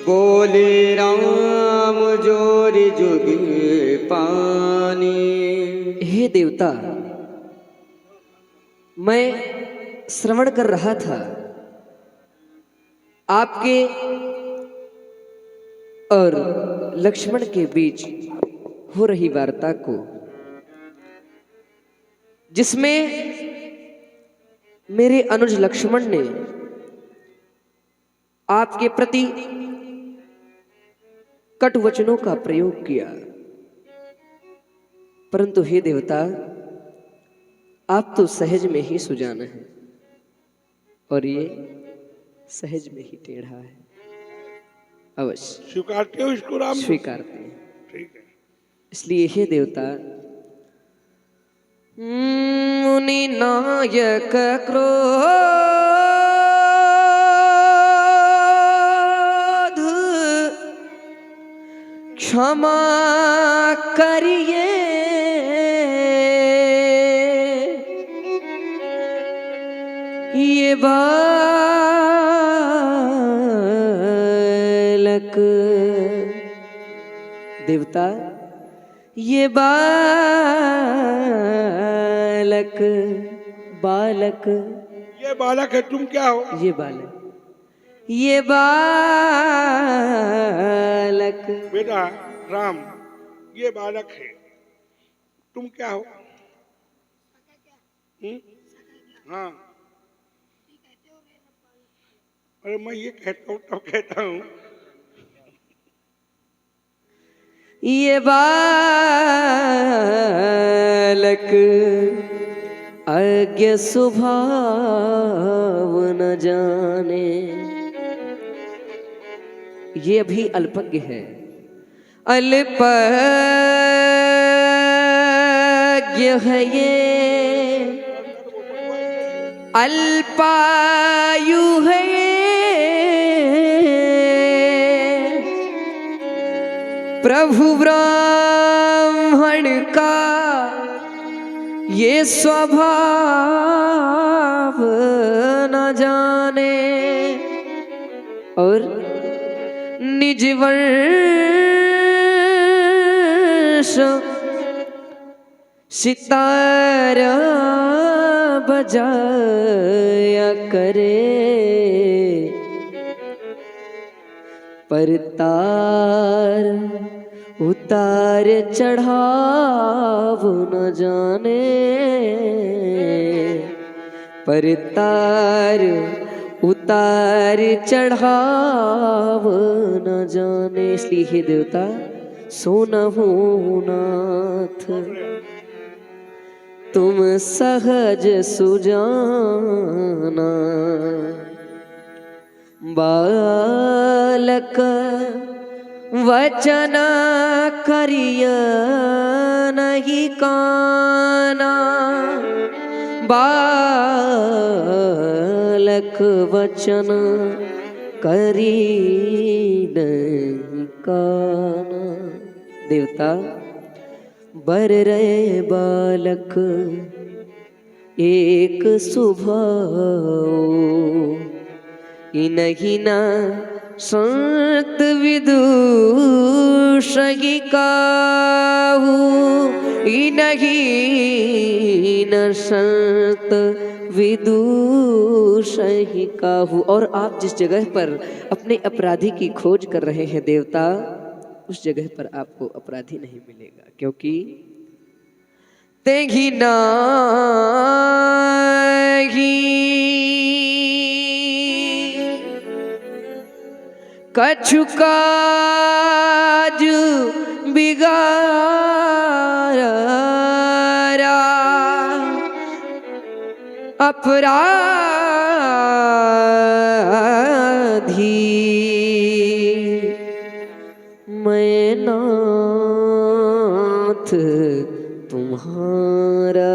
बोले राम जोर जुग पानी। हे देवता, मैं श्रवण कर रहा था आपके और लक्ष्मण के बीच हो रही वार्ता को, जिसमें मेरे अनुज लक्ष्मण ने आपके प्रति कटु वचनों का प्रयोग किया। परंतु हे देवता, आप तो सहज में ही सुजान है और ये सहज में ही टेढ़ा है। अवश्य स्वीकारते हो इसको राम? स्वीकारते हैं। ठीक है। इसलिए हे देवता, मुनि नायक क्रोध क्षमा करिए, ये बालक देवता, ये बालक ये बालक है, तुम क्या हो? ये बालक बेटा राम, ये बालक है, तुम क्या हो? हाँ, अरे मैं ये कहता हूँ तब कहता हूँ। ये बालक अज्ञ स्वभाव न जाने। ये अभी अल्पज्ञ है, अल्पज्ञ है ये, अल्पायु है ये, प्रभु ब्राह्मण का ये स्वभाव न जाने, और निज वंश सितारा बजाया करे, पर तार उतार चढ़ाव न जाने, पर तार उतार चढ़ाव न जाने। इसलिए हे देवता, सोनहु नाथ तुम सहज सुजाना, बालक वचन करिय नहीं काना, बालक वचन करी नहीं काना। देवता, बर रे बालक एक सुभाव, इनहि न संत विदुषहि काहू, इनहि न संत विदुषहि काहू। और आप जिस जगह पर अपने अपराधी की खोज कर रहे हैं देवता, उस जगह पर आपको अपराधी नहीं मिलेगा, क्योंकि तेहि नाहि कछु काज बिगारा, अपराधी मैं नाथ तुम्हारा।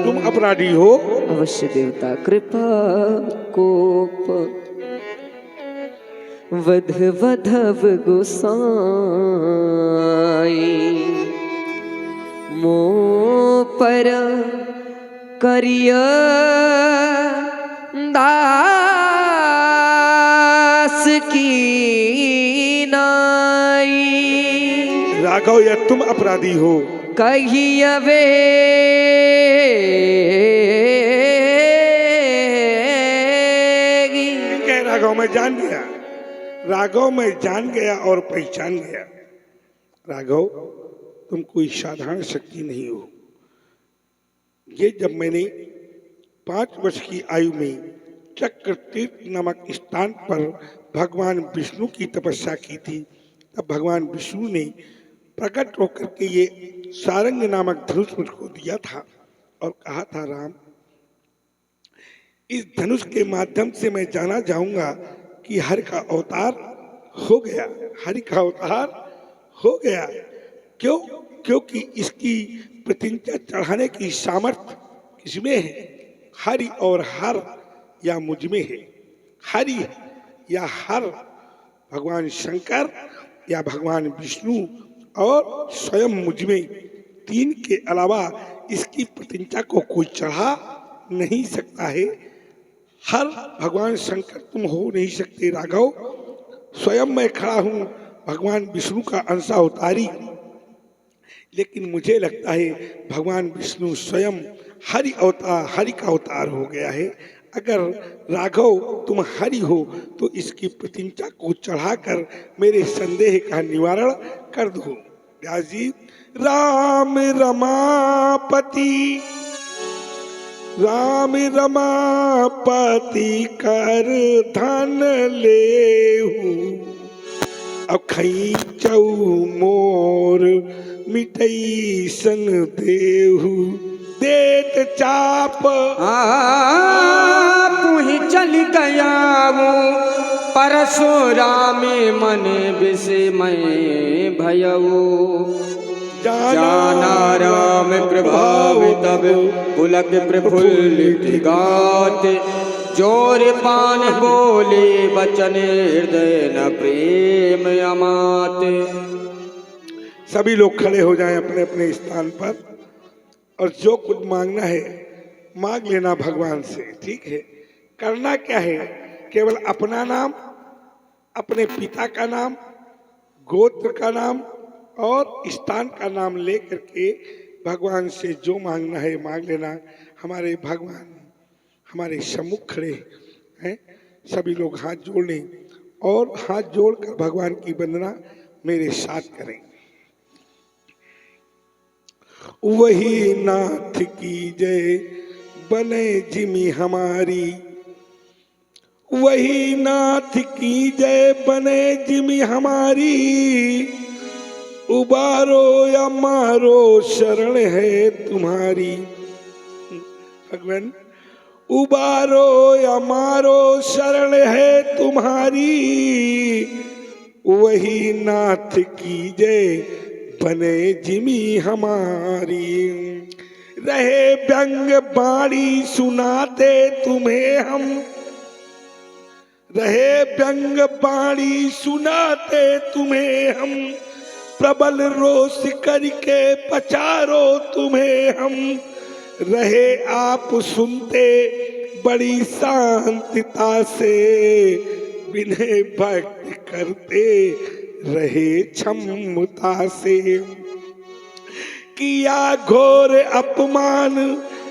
तुम अपराधी हो? अवश्य देवता, कृपा कोप वध वधव गोसाई, मो पर करिय दास की राघव या तुम अपराधी हो? कहिए वे ठीक है राघव, मैं जान गया। राघव मैं जान गया और पहचान गया। राघव तुम कोई साधारण शक्ति नहीं हो। ये जब मैंने 5 वर्ष की आयु में चक्र तीर्थ नामक स्थान पर भगवान विष्णु की तपस्या की थी, तब भगवान विष्णु ने प्रकट होकर के ये सारंग नामक धनुष मुझको दिया था और कहा था, राम इस धनुष के माध्यम से मैं जाना जाऊंगा कि हरि का अवतार हो गया। हरि का अवतार हो गया। क्यों? क्योंकि इसकी प्रतिज्ञा चढ़ाने की सामर्थ्य किसमें है? हरि और हर या मुझ में है। हरि या हर, भगवान शंकर या भगवान विष्णु और स्वयं मुझ में, तीन के अलावा इसकी प्रतिज्ञा को कोई चढ़ा नहीं सकता है। हर भगवान शंकर तुम हो नहीं सकते राघव। स्वयं मैं खड़ा हूं भगवान विष्णु का अंशावतारी, लेकिन मुझे लगता है भगवान विष्णु स्वयं हरि का अवतार हो गया है। अगर राघव तुम हरि हो तो इसकी प्रतिज्ञा को चढ़ाकर मेरे संदेह का निवारण कर दो। व्यास जी, राम रमापति, राम रमापति कर धन लेहु, अब खैचौ मोर मिटई सन देहु, देत चाप पुहि चल गया परशुराम मन विस्मय भयऊ, जाना राम प्रभाव तब पुलक प्रफुल्लित गात, जोर पान बोले बचन हृदय न प्रेम अमात। सभी लोग खड़े हो जाएं अपने अपने स्थान पर और जो कुछ मांगना है मांग लेना भगवान से। ठीक है? करना क्या है? केवल अपना नाम, अपने पिता का नाम, गोत्र का नाम और स्थान का नाम लेकर के भगवान से जो मांगना है मांग लेना। हमारे भगवान हमारे सम्मुख खड़े हैं। सभी लोग हाथ जोड़ लें और हाथ जोड़कर भगवान की वंदना मेरे साथ करें। वही नाथ की जय बने जिमी हमारी, वही नाथ की जय बने जिमी हमारी, उबारो या मारो शरण है तुम्हारी। भगवान उबारो या मारो शरण है तुम्हारी, वही नाथ की जय बने जिमी हमारी। रहे व्यंग बाणी सुनाते तुम्हें हम, रहे व्यंग बाणी सुनाते तुम्हें हम, प्रबल रोष करके पचारो तुम्हें हम। रहे आप सुनते बड़ी शांतता से, विनय भक्त करते रहे क्षमता से। किया घोर अपमान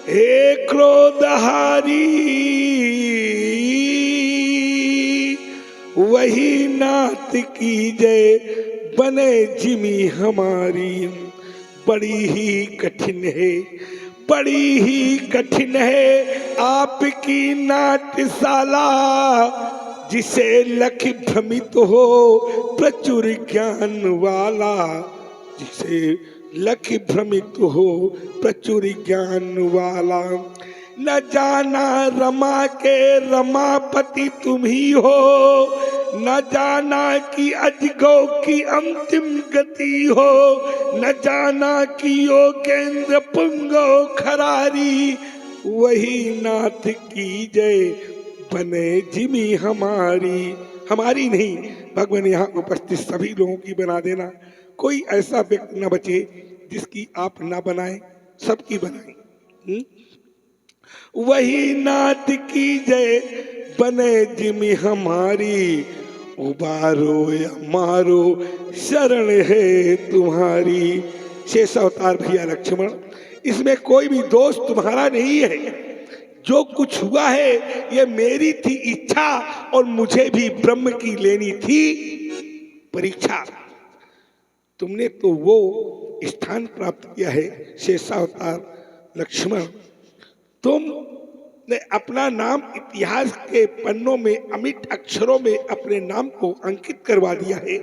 हे क्रोधहारी, वही नाथ की जय बने जिमी हमारी। बड़ी ही कठिन है, बड़ी ही कठिन है आपकी नाट्यशाला, जिसे लख भ्रमित हो प्रचुर ज्ञान वाला, जिसे लख भ्रमित हो प्रचुर ज्ञान वाला। न जाना रमा के रमापति तुम ही हो, न जाना कि अजगौ की अंतिम गति हो, न जाना कि योगेंद्र पुंगो खरारी, वही नाथ की जय बने जिमी हमारी। हमारी नहीं भगवान, यहाँ उपस्थित सभी लोगों की बना देना। कोई ऐसा व्यक्ति न बचे जिसकी आप ना बनाए, सबकी बनाए। वही नाथ की जय बने जिमी हमारी, उबारो या मारो शरण है तुम्हारी। शेष अवतार भैया लक्ष्मण, इसमें कोई भी दोष तुम्हारा नहीं है। जो कुछ हुआ है ये मेरी थी इच्छा और मुझे भी ब्रह्म की लेनी थी परीक्षा। तुमने तो वो स्थान प्राप्त किया है शेषावतार लक्ष्मण। तुमने अपना नाम इतिहास के पन्नों में अमिट अक्षरों में अपने नाम को अंकित करवा दिया है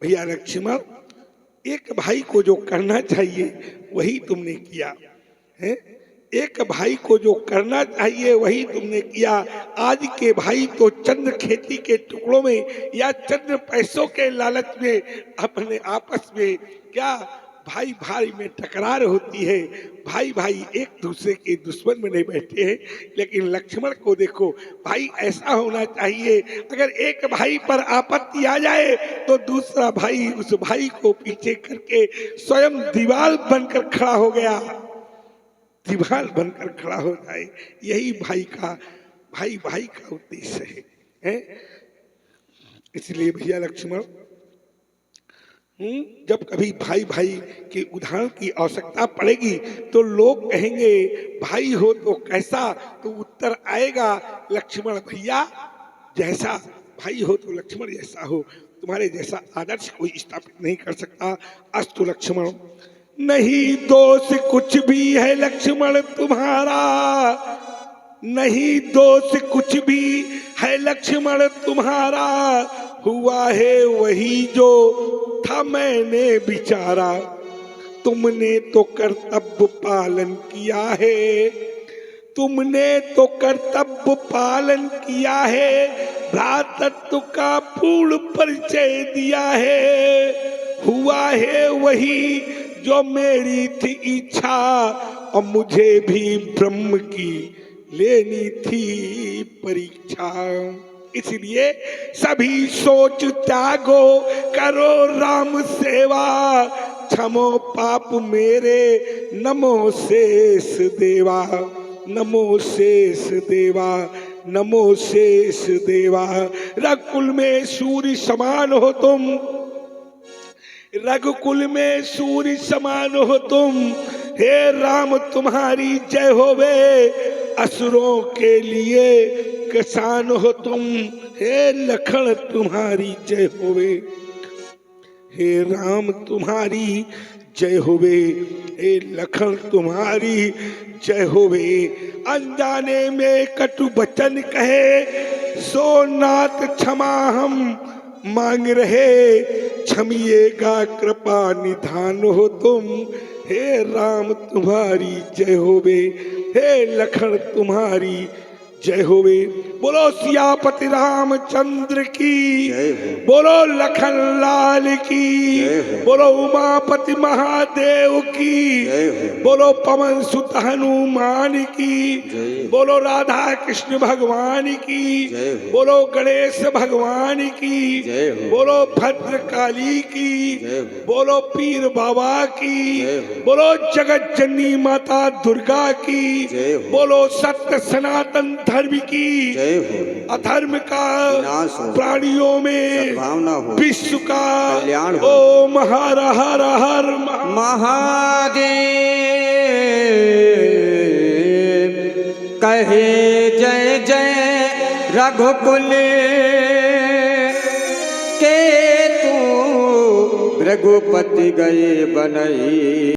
भैया लक्ष्मण। एक भाई को जो करना चाहिए वही तुमने किया है। एक भाई को जो करना चाहिए वही तुमने किया। आज के भाई तो चंद खेती के टुकड़ों में या चंद पैसों के लालच में अपने आपस में क्या भाई भाई में टकरार होती है। भाई भाई एक दूसरे के दुश्मन में नहीं बैठे हैं। लेकिन लक्ष्मण को देखो, भाई ऐसा होना चाहिए अगर एक भाई पर आपत्ति आ जाए तो दूसरा भाई उस भाई को पीछे करके स्वयं दीवार बनकर खड़ा हो गया, दीवार बनकर खड़ा हो जाए। यही भाई भाई का उद्देश्य है? इसलिए भैया लक्ष्मण, जब कभी भाई भाई के उदाहरण की आवश्यकता पड़ेगी तो लोग कहेंगे भाई हो तो कैसा, तो उत्तर आएगा लक्ष्मण भैया जैसा। भाई हो तो लक्ष्मण जैसा हो, तुम्हारे जैसा आदर्श कोई स्थापित नहीं कर सकता। अस्तु लक्ष्मण, नहीं दोष कुछ भी है लक्ष्मण तुम्हारा, नहीं दोष कुछ भी है लक्ष्मण तुम्हारा। हुआ है वही जो था मैंने विचारा, तुमने तो कर्तव्य पालन किया है, तुमने तो कर्तव्य पालन किया है, भ्रातृत्व का पूर्ण परिचय दिया है। हुआ है वही जो मेरी थी इच्छा और मुझे भी ब्रह्म की लेनी थी परीक्षा। इसलिए सभी सोच त्यागो करो राम सेवा, क्षमो पाप मेरे नमो शेष देवा, नमो शेष देवा, नमो शेष देवा। रघुकुल में सूर्य समान हो तुम, रघुकुल में सूर्य समान हो तुम, हे राम तुम्हारी जय होवे, असुरों के लिए किसान हो तुम, हे लखन तुम्हारी जय होवे, हे राम तुम्हारी जय होवे, हे लखन तुम्हारी जय होवे। अनजाने में कटु वचन कहे सो नाथ क्षमा हम मांग रहे, क्षमिएगा कृपा निधान हो तुम, हे राम तुम्हारी जय होवे, हे लखन तुम्हारी जय होवे। बोलो सियापति रामचंद्र की, बोलो लखन लाल की, बोलो उमापति महादेव की, बोलो पवन सुत हनुमान की, बोलो राधा कृष्ण भगवान की, बोलो गणेश भगवान की, बोलो भद्रकाली की, बोलो पीर बाबा की, बोलो जगत जननी माता दुर्गा की, बोलो सत्य सनातन धर्म की, अधर्म का प्राणियों में विश्व का कल्याण हो। ओम हर हर हर महादेव कहे जय जय रघुकुल के तू रघुपति गए बनई।